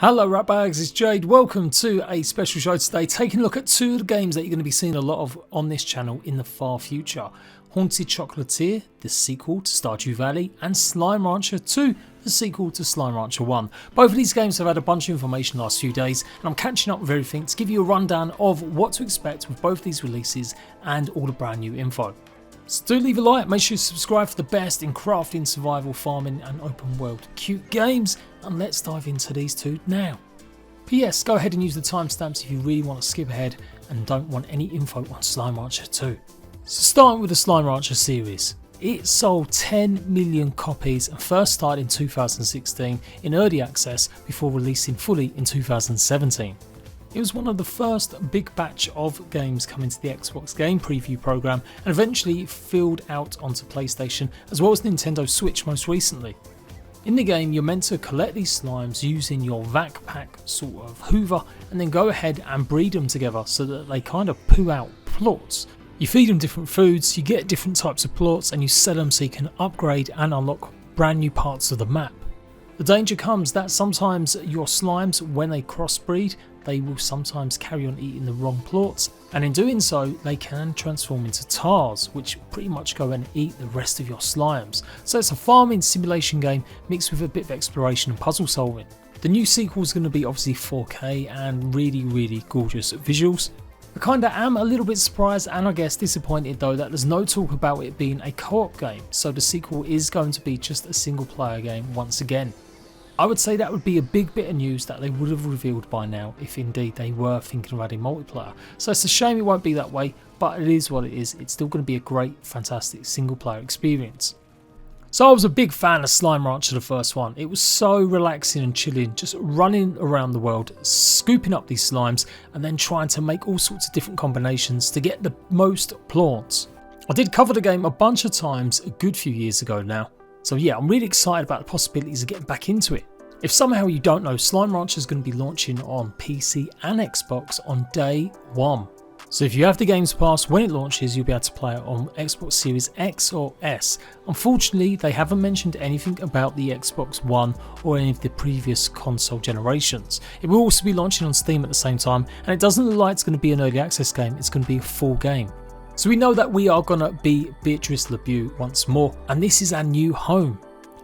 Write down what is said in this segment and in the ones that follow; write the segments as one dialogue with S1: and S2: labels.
S1: Hello ratbags, it's Jade. Welcome to a special show today, taking a look at two of the games that you're going to be seeing a lot of on this channel in the far future. Haunted Chocolatier, the sequel to Stardew Valley, and Slimerancher 2, the sequel to Slimerancher 1. Both of these games have had a bunch of information the last few days, and I'm catching up with everything to give you a rundown of what to expect with both these releases and all the brand new info. So do leave a like, make sure you subscribe for the best in crafting, survival, farming and open world cute games, and let's dive into these two now. P.S. Go ahead and use the timestamps if you really want to skip ahead and don't want any info on Slimerancher 2. So starting with the Slimerancher series. It sold 10 million copies and first started in 2016 in early access before releasing fully in 2017. It was one of the first big batch of games coming to the Xbox Game Preview program and eventually filled out onto PlayStation as well as Nintendo Switch most recently. In the game you're meant to collect these slimes using your vac pack sort of hoover and then go ahead and breed them together so that they kind of poo out plorts. You feed them different foods, you get different types of plorts and you sell them so you can upgrade and unlock brand new parts of the map. The danger comes that sometimes your slimes, when they crossbreed, they will sometimes carry on eating the wrong plorts, and in doing so they can transform into tars, which pretty much go and eat the rest of your slimes. So it's a farming simulation game mixed with a bit of exploration and puzzle solving. The new sequel is going to be obviously 4K and really gorgeous visuals. I kinda am a little bit surprised and I guess disappointed though that there's no talk about it being a co-op game, so the sequel is going to be just a single player game once again. I would say that would be a big bit of news that they would have revealed by now if indeed they were thinking of adding multiplayer. So it's a shame it won't be that way, but it is what it is. It's still going to be a great, fantastic single player experience. So I was a big fan of Slimerancher, the first one. It was so relaxing and chilling, just running around the world, scooping up these slimes and then trying to make all sorts of different combinations to get the most plorts. I did cover the game a bunch of times a good few years ago now. So yeah, I'm really excited about the possibilities of getting back into it. If somehow you don't know, Slimerancher is going to be launching on PC and Xbox on day one. So if you have the Games Pass, when it launches you'll be able to play it on Xbox Series X or S. Unfortunately, they haven't mentioned anything about the Xbox One or any of the previous console generations. It will also be launching on Steam at the same time, and it doesn't look like it's going to be an early access game, it's going to be a full game. So we know that we are going to be Beatrice LeBeau once more, and this is our new home.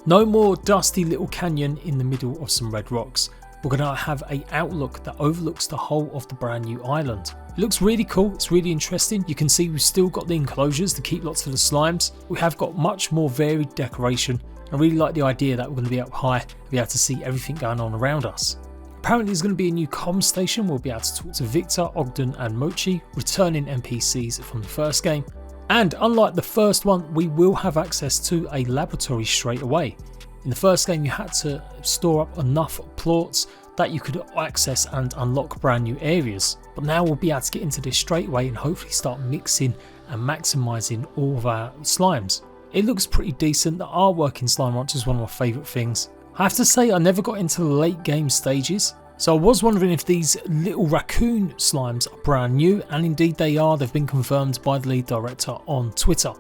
S1: No more dusty little canyon in the middle of some red rocks. We're going to have an outlook that overlooks the whole of the brand new island. It looks really cool, it's really interesting. You can see we've still got the enclosures to keep lots of the slimes. We have got much more varied decoration. I really like the idea that we're going to be up high and be able to see everything going on around us. Apparently there's going to be a new comm station. We'll be able to talk to Victor, Ogden and Mochi, returning NPCs from the first game. And unlike the first one, we will have access to a laboratory straight away. In the first game you had to store up enough plorts that you could access and unlock brand new areas. But now we'll be able to get into this straight away and hopefully start mixing and maximising all of our slimes. It looks pretty decent. The artwork in Slimerancher is one of my favourite things. I have to say I never got into the late game stages, so I was wondering if these little raccoon slimes are brand new, and indeed they are. They've been confirmed by the lead director on Twitter.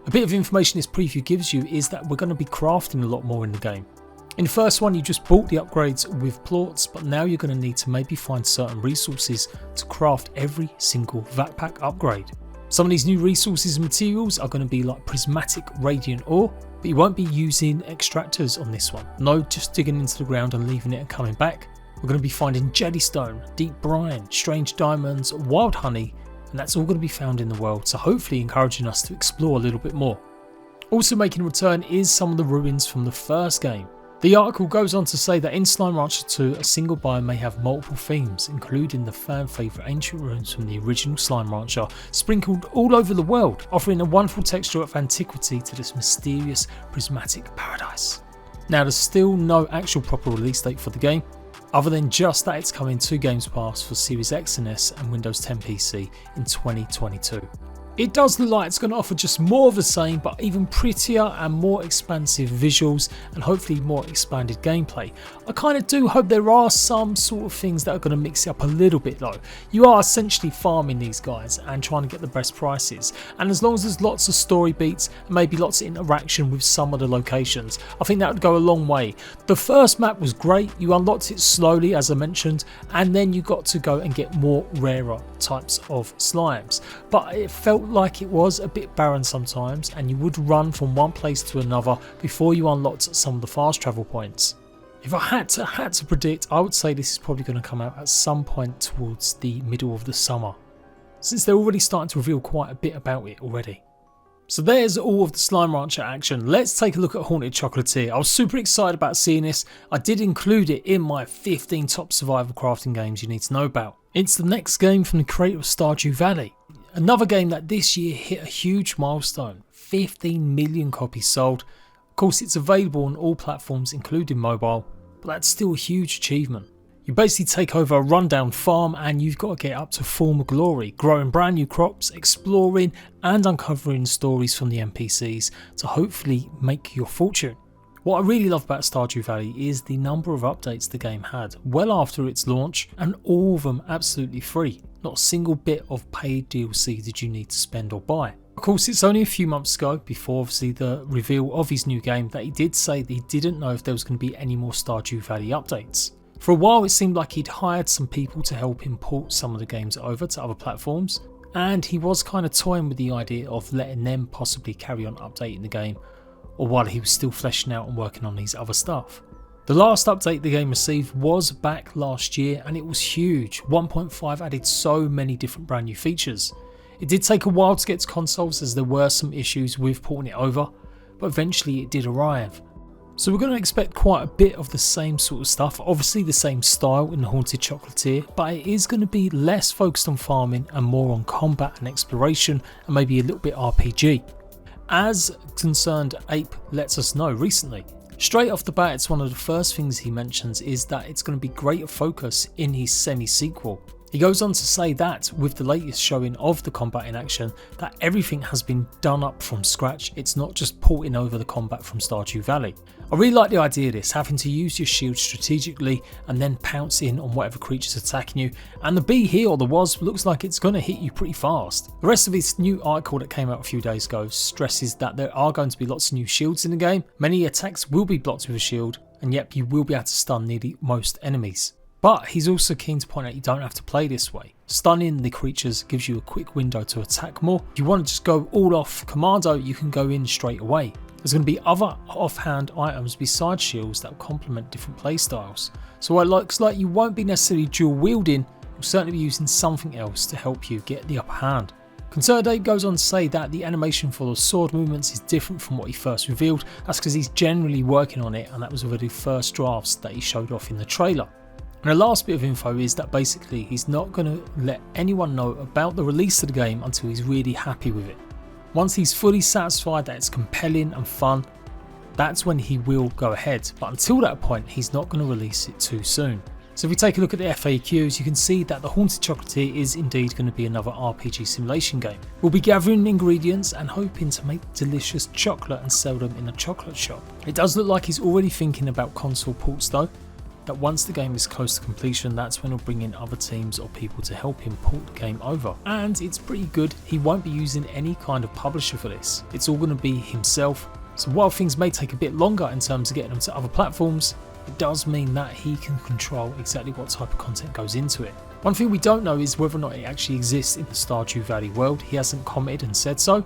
S1: A bit of information this preview gives you is that we're going to be crafting a lot more in the game. In the first one you just bought the upgrades with plorts, but now you're going to need to maybe find certain resources to craft every single vac pack upgrade. Some of these new resources and materials are going to be like prismatic radiant ore, but you won't be using extractors on this one. No, just digging into the ground and leaving it and coming back. We're going to be finding jellystone, deep brine, strange diamonds, wild honey, and that's all going to be found in the world, so hopefully encouraging us to explore a little bit more. Also making a return is some of the ruins from the first game. The article goes on to say that in Slimerancher 2 a single biome may have multiple themes, including the fan favourite ancient ruins from the original Slimerancher sprinkled all over the world, offering a wonderful texture of antiquity to this mysterious prismatic paradise. Now there's still no actual proper release date for the game, other than just that it's coming to Games Pass for Series X and S and Windows 10 PC in 2022. It does look like it's going to offer just more of the same, but even prettier and more expansive visuals and hopefully more expanded gameplay. I kind of do hope there are some sort of things that are going to mix it up a little bit though. You are essentially farming these guys and trying to get the best prices, and as long as there's lots of story beats and maybe lots of interaction with some of the locations, I think that would go a long way. The first map was great, you unlocked it slowly as I mentioned, and then you got to go and get more rarer types of slimes, but it felt like it was a bit barren sometimes, and you would run from one place to another before you unlocked some of the fast travel points. If I had to predict, I would say this is probably going to come out at some point towards the middle of the summer, since they're already starting to reveal quite a bit about it already. So there's all of the slimerancher action. Let's take a look at Haunted Chocolatier. I was super excited about seeing this. I did include it in my 15 top survival crafting games you need to know about. It's the next game from the creator of Stardew Valley. Another game that this year hit a huge milestone, 15 million copies sold. Of course it's available on all platforms including mobile, but that's still a huge achievement. You basically take over a rundown farm and you've got to get up to former glory, growing brand new crops, exploring and uncovering stories from the NPCs to hopefully make your fortune. What I really love about Stardew Valley is the number of updates the game had well after its launch, and all of them absolutely free. Not a single bit of paid DLC did you need to spend or buy. Of course it's only a few months ago, before obviously the reveal of his new game, that he did say that he didn't know if there was going to be any more Stardew Valley updates. For a while it seemed like he'd hired some people to help him port some of the games over to other platforms, and he was kind of toying with the idea of letting them possibly carry on updating the game, or while he was still fleshing out and working on his other stuff. The last update the game received was back last year and it was huge. 1.5 added so many different brand new features. It did take a while to get to consoles as there were some issues with porting it over, but eventually it did arrive. So we're going to expect quite a bit of the same sort of stuff, obviously the same style in the Haunted Chocolatier, but it is going to be less focused on farming and more on combat and exploration and maybe a little bit RPG. As Concerned Ape lets us know recently. Straight off the bat, it's one of the first things he mentions is that it's going to be greater focus in his semi-sequel. He goes on to say that with the latest showing of the combat in action, that everything has been done up from scratch. It's not just porting over the combat from Stardew Valley. I really like the idea of this, having to use your shield strategically and then pounce in on whatever creature's attacking you, and the bee here, or the wasp, looks like it's going to hit you pretty fast. The rest of his new article that came out a few days ago stresses that there are going to be lots of new shields in the game. Many attacks will be blocked with a shield, and yep, you will be able to stun nearly most enemies. But he's also keen to point out you don't have to play this way. Stunning the creatures gives you a quick window to attack more. If you want to just go all off commando, you can go in straight away. There's going to be other offhand items besides shields that will complement different playstyles. So while it looks like you won't be necessarily dual wielding, you'll certainly be using something else to help you get the upper hand. Concerned Ape goes on to say that the animation for the sword movements is different from what he first revealed. That's because he's generally working on it, and that was already the first drafts that he showed off in the trailer. And the last bit of info is that basically he's not going to let anyone know about the release of the game until he's really happy with it. Once he's fully satisfied that it's compelling and fun, that's when he will go ahead, but until that point he's not going to release it too soon. So if we take a look at the FAQs, you can see that the Haunted Chocolatier is indeed going to be another RPG simulation game. We'll be gathering ingredients and hoping to make delicious chocolate and sell them in a chocolate shop. It does look like he's already thinking about console ports though, that once the game is close to completion, that's when he'll bring in other teams or people to help him port the game over. And it's pretty good, he won't be using any kind of publisher for this. It's all going to be himself. So while things may take a bit longer in terms of getting them to other platforms, it does mean that he can control exactly what type of content goes into it. One thing we don't know is whether or not it actually exists in the Stardew Valley world. He hasn't commented and said so.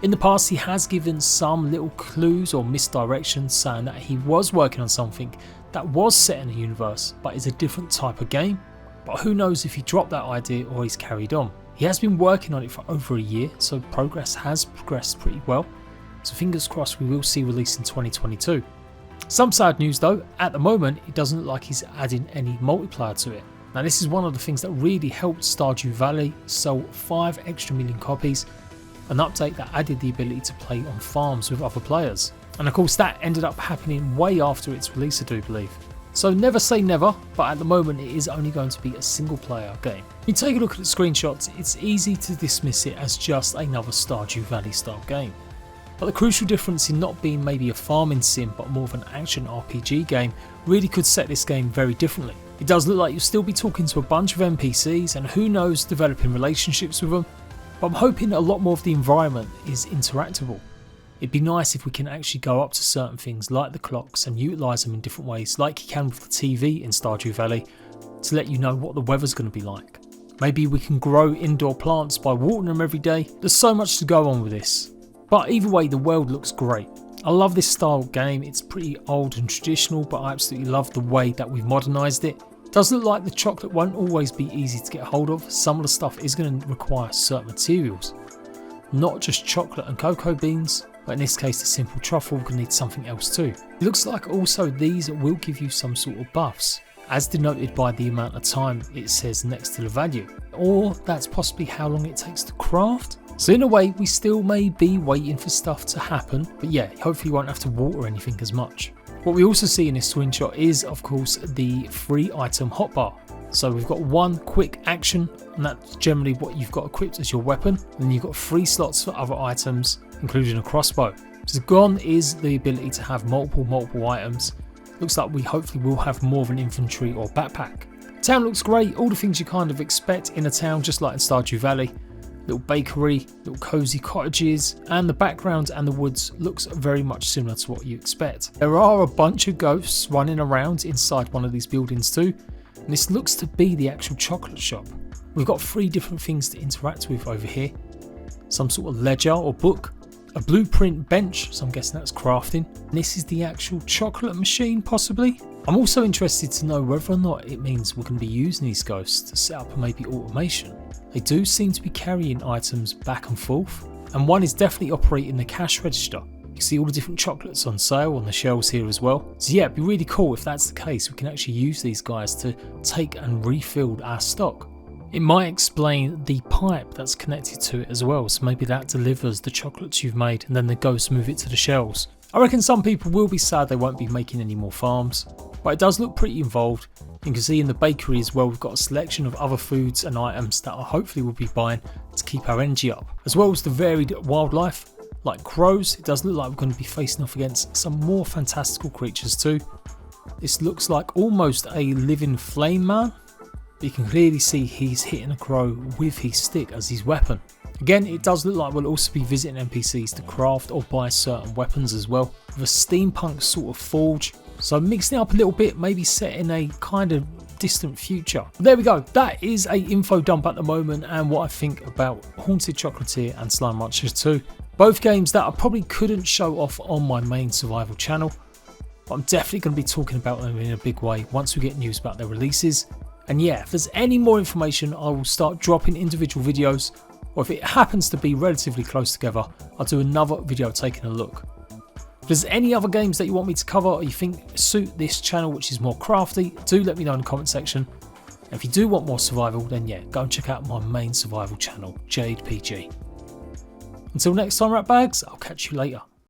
S1: In the past he has given some little clues or misdirections saying that he was working on something that was set in the universe but is a different type of game, but who knows if he dropped that idea or he's carried on. He has been working on it for over a year, so progress has progressed pretty well, so fingers crossed we will see release in 2022. Some sad news though, at the moment it doesn't look like he's adding any multiplayer to it. Now this is one of the things that really helped Stardew Valley sell 5 extra million copies, an update that added the ability to play on farms with other players. And of course that ended up happening way after its release, I do believe. So never say never, but at the moment it is only going to be a single player game. When you take a look at the screenshots, it's easy to dismiss it as just another Stardew Valley style game. But the crucial difference in not being maybe a farming sim but more of an action RPG game really could set this game very differently. It does look like you'll still be talking to a bunch of NPCs and who knows, developing relationships with them, but I'm hoping a lot more of the environment is interactable. It'd be nice if we can actually go up to certain things like the clocks and utilise them in different ways, like you can with the TV in Stardew Valley, to let you know what the weather's going to be like. Maybe we can grow indoor plants by watering them every day. There's so much to go on with this. But either way, the world looks great. I love this style of game. It's pretty old and traditional, but I absolutely love the way that we've modernised it. It does look like the chocolate won't always be easy to get hold of. Some of the stuff is going to require certain materials. Not just chocolate and cocoa beans, but in this case the simple truffle will need something else too. It looks like also these will give you some sort of buffs, as denoted by the amount of time it says next to the value. Or that's possibly how long it takes to craft. So in a way, we still may be waiting for stuff to happen, but yeah, hopefully you won't have to water anything as much. What we also see in this screenshot is, of course, the free item hotbar. So we've got one quick action, and that's generally what you've got equipped as your weapon. And then you've got 3 slots for other items, including a crossbow. So gone is the ability to have multiple items. Looks like we hopefully will have more of an inventory or backpack. Town looks great, all the things you kind of expect in a town, just like in Stardew Valley. Little bakery, little cozy cottages, and the background and the woods looks very much similar to what you expect. There are a bunch of ghosts running around inside one of these buildings too, and this looks to be the actual chocolate shop. We've got 3 different things to interact with over here. Some sort of ledger or book, a blueprint bench, so I'm guessing that's crafting. And this is the actual chocolate machine possibly. I'm also interested to know whether or not it means we're going to be using these ghosts to set up maybe automation. They do seem to be carrying items back and forth, and one is definitely operating the cash register. You can see all the different chocolates on sale on the shelves here as well. So yeah, it'd be really cool if that's the case. We can actually use these guys to take and refill our stock. It might explain the pipe that's connected to it as well, so maybe that delivers the chocolates you've made and then the ghosts move it to the shelves. I reckon some people will be sad they won't be making any more farms, but it does look pretty involved. You can see in the bakery as well, we've got a selection of other foods and items that I hopefully will be buying to keep our energy up, as well as the varied wildlife like crows. It does look like we're going to be facing off against some more fantastical creatures too. This looks like almost a living flame man. You can clearly see he's hitting a crow with his stick as his weapon. Again, it does look like we'll also be visiting NPCs to craft or buy certain weapons as well, with a steampunk sort of forge. So mixing it up a little bit, maybe set in a kind of distant future. There we go, that is a info dump at the moment and what I think about Haunted Chocolatier and slimerancher 2. Both games that I probably couldn't show off on my main survival channel, but I'm definitely going to be talking about them in a big way once we get news about their releases. And yeah, if there's any more information, I will start dropping individual videos, or if it happens to be relatively close together, I'll do another video taking a look. If there's any other games that you want me to cover or you think suit this channel which is more crafty, do let me know in the comment section. And if you do want more survival, then yeah, go and check out my main survival channel, JADE-PG. Until next time, rat bags, I'll catch you later.